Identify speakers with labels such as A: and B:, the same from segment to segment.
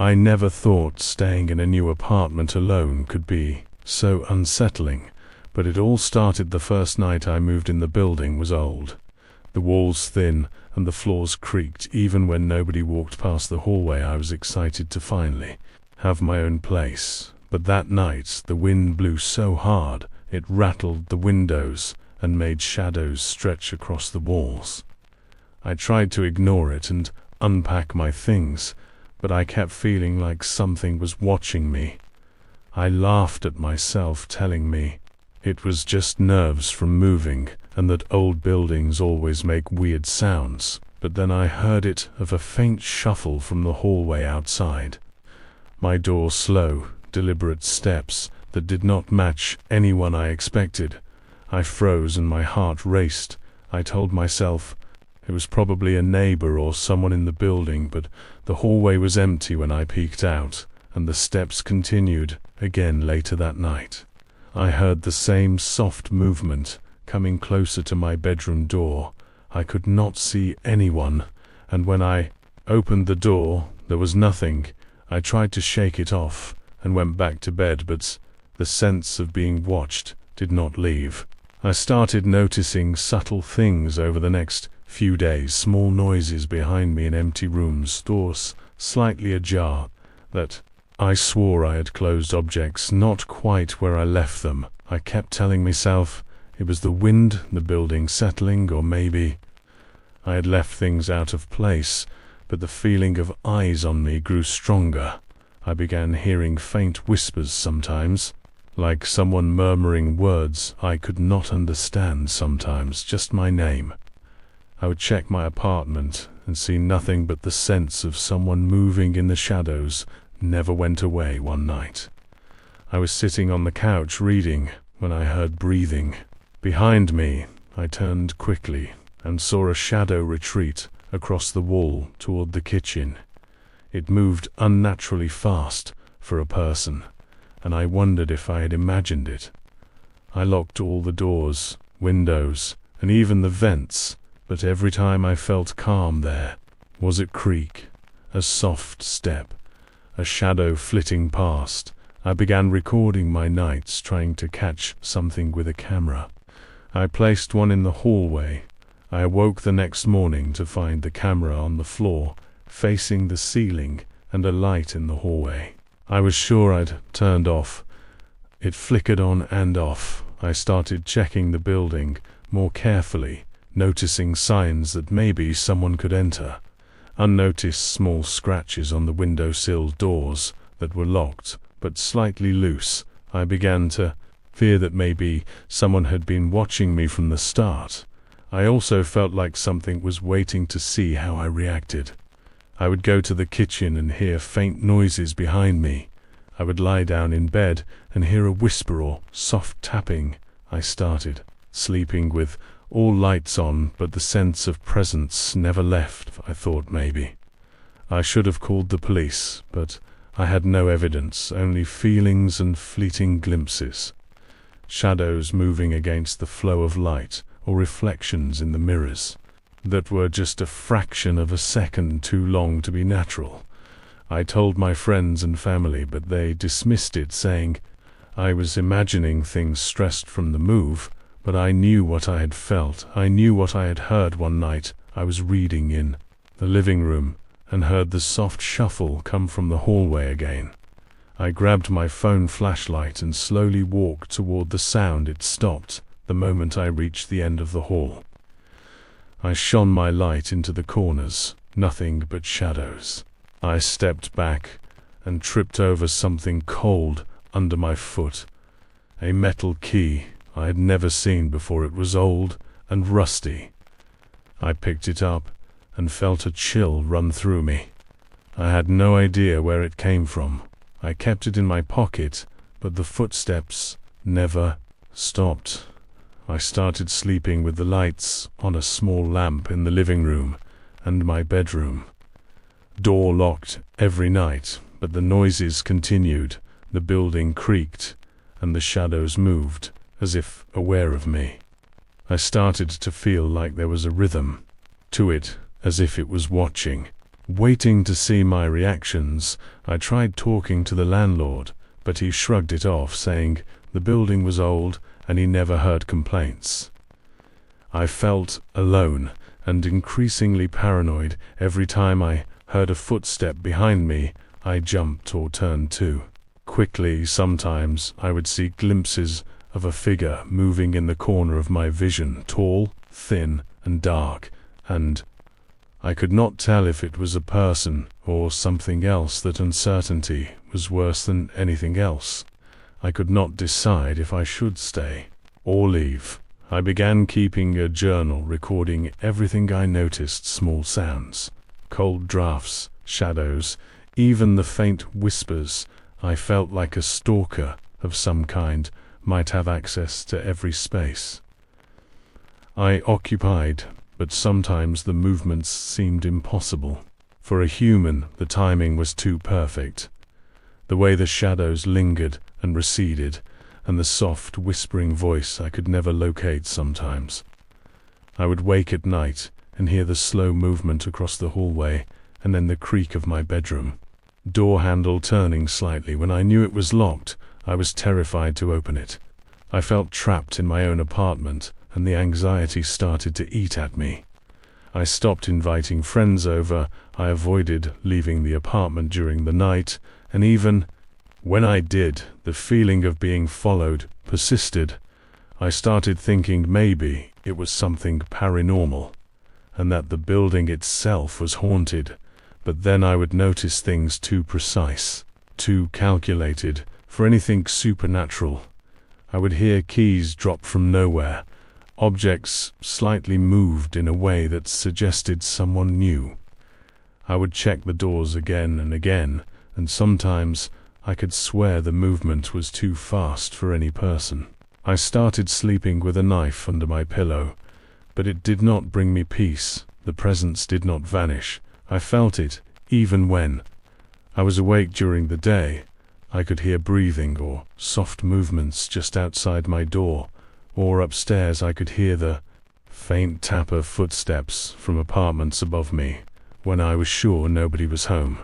A: I never thought staying in a new apartment alone could be so unsettling, but it all started the first night I moved in. The building was old, the walls thin, and the floors creaked even when nobody walked past the hallway. I was excited to finally have my own place, but that night the wind blew so hard it rattled the windows and made shadows stretch across the walls. I tried to ignore it and unpack my things, but I kept feeling like something was watching me. I laughed at myself, telling me it was just nerves from moving and that old buildings always make weird sounds. But then I heard it of a faint shuffle from the hallway outside. My door, slow, deliberate steps that did not match anyone I expected. I froze and my heart raced. I told myself it was probably a neighbor or someone in the building, but the hallway was empty when I peeked out, and the steps continued again later that night. I heard the same soft movement coming closer to my bedroom door. I could not see anyone, and when I opened the door, there was nothing. I tried to shake it off and went back to bed, but the sense of being watched did not leave. I started noticing subtle things over the next few days, small noises behind me in empty rooms, doors slightly ajar, that I swore I had closed, objects not quite where I left them. I kept telling myself it was the wind, the building settling, or maybe I had left things out of place, but the feeling of eyes on me grew stronger. I began hearing faint whispers sometimes, like someone murmuring words I could not understand, sometimes just my name. I would check my apartment and see nothing, but the sense of someone moving in the shadows never went away. One night, I was sitting on the couch reading when I heard breathing behind me. I turned quickly and saw a shadow retreat across the wall toward the kitchen. It moved unnaturally fast for a person, and I wondered if I had imagined it. I locked all the doors, windows, and even the vents, but every time I felt calm there was a creak, a soft step, a shadow flitting past. I began recording my nights, trying to catch something with a camera. I placed one in the hallway. I awoke the next morning to find the camera on the floor, facing the ceiling, and a light in the hallway I was sure I'd turned off. It flickered on and off. I started checking the building more carefully, noticing signs that maybe someone could enter. Unnoticed small scratches on the windowsill doors that were locked but slightly loose. I began to fear that maybe someone had been watching me from the start. I also felt like something was waiting to see how I reacted. I would go to the kitchen and hear faint noises behind me. I would lie down in bed and hear a whisper or soft tapping. I started sleeping with all lights on, but the sense of presence never left. I thought maybe I should have called the police, but I had no evidence, only feelings and fleeting glimpses. Shadows moving against the flow of light, or reflections in the mirrors that were just a fraction of a second too long to be natural. I told my friends and family, but they dismissed it, saying I was imagining things, stressed from the move. But I knew what I had felt. I knew what I had heard. One night I was reading in the living room and heard the soft shuffle come from the hallway again. I grabbed my phone flashlight and slowly walked toward the sound. It stopped the moment I reached the end of the hall. I shone my light into the corners, nothing but shadows. I stepped back and tripped over something cold under my foot. A metal key I had never seen before. It was old and rusty. I picked it up and felt a chill run through me. I had no idea where it came from. I kept it in my pocket, but the footsteps never stopped. I started sleeping with the lights on, a small lamp in the living room and my bedroom. Door locked every night, but the noises continued. The building creaked and the shadows moved, as if aware of me. I started to feel like there was a rhythm to it, as if it was watching Waiting to see my reactions, I tried talking to the landlord, but he shrugged it off, saying the building was old and he never heard complaints. I felt alone and increasingly paranoid. Every time I heard a footstep behind me, I jumped or turned too quickly. Sometimes I would see glimpses of a figure moving in the corner of my vision, tall, thin, and dark, and I could not tell if it was a person or something else. That uncertainty was worse than anything else. I could not decide if I should stay or leave. I began keeping a journal, recording everything I noticed: small sounds, cold drafts, shadows, even the faint whispers. I felt like a stalker of some kind might have access to every space I occupied, but sometimes the movements seemed impossible. For a human, the timing was too perfect. The way the shadows lingered and receded, and the soft, whispering voice I could never locate sometimes. I would wake at night and hear the slow movement across the hallway, and then the creak of my bedroom door handle turning slightly. When I knew it was locked, I was terrified to open it. I felt trapped in my own apartment, and the anxiety started to eat at me. I stopped inviting friends over, I avoided leaving the apartment during the night, and even when I did, the feeling of being followed persisted. I started thinking maybe it was something paranormal, and that the building itself was haunted, but then I would notice things too precise, too calculated for anything supernatural. I would hear keys drop from nowhere, objects slightly moved in a way that suggested someone new. I would check the doors again and again, and sometimes I could swear the movement was too fast for any person. I started sleeping with a knife under my pillow, but it did not bring me peace. The presence did not vanish. I felt it, even when I was awake during the day. I could hear breathing or soft movements just outside my door, or upstairs I could hear the faint tap of footsteps from apartments above me when I was sure nobody was home.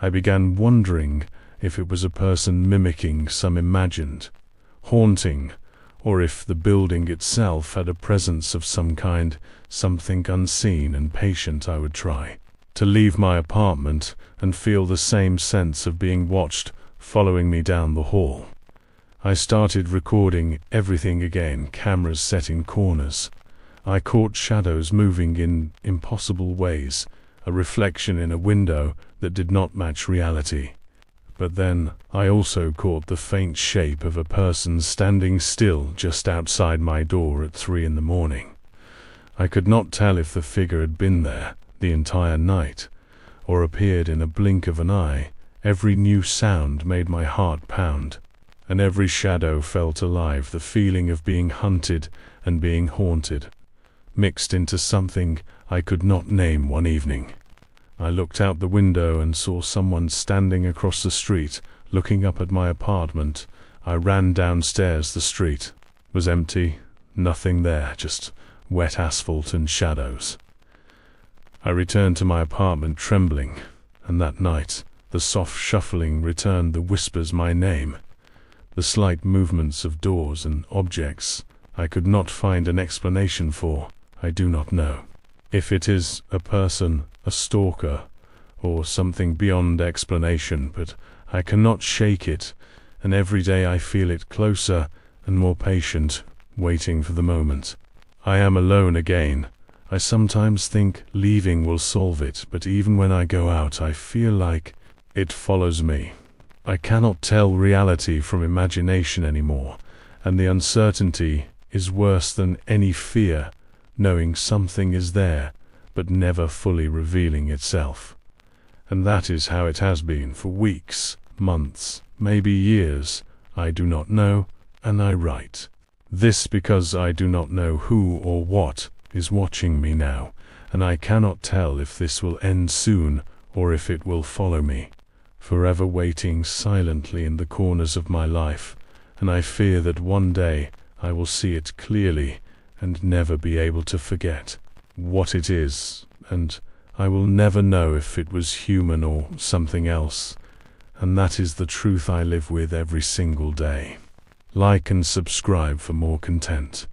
A: I began wondering if it was a person mimicking some imagined haunting, or if the building itself had a presence of some kind, something unseen and patient. I would try to leave my apartment and feel the same sense of being watched following me down the hall. I started recording everything again, cameras set in corners. I caught shadows moving in impossible ways, a reflection in a window that did not match reality. But then I also caught the faint shape of a person standing still just outside my door at 3 in the morning. I could not tell if the figure had been there the entire night, or appeared in a blink of an eye. Every new sound made my heart pound, and every shadow felt alive. The feeling of being hunted and being haunted mixed into something I could not name. One evening, I looked out the window and saw someone standing across the street, looking up at my apartment. I ran downstairs. The street was empty, nothing there, just wet asphalt and shadows. I returned to my apartment trembling, and that night the soft shuffling returned, the whispers, my name, the slight movements of doors and objects I could not find an explanation for. I do not know if it is a person, a stalker, or something beyond explanation, but I cannot shake it, and every day I feel it closer and more patient, waiting for the moment. I am alone again. I sometimes think leaving will solve it, but even when I go out I feel like it follows me. I cannot tell reality from imagination anymore, and the uncertainty is worse than any fear, knowing something is there, but never fully revealing itself. And that is how it has been for weeks, months, maybe years. I do not know, and I write this because I do not know who or what is watching me now, and I cannot tell if this will end soon or if it will follow me, forever waiting silently in the corners of my life, and I fear that one day I will see it clearly and never be able to forget what it is, and I will never know if it was human or something else, and that is the truth I live with every single day. Like and subscribe for more content.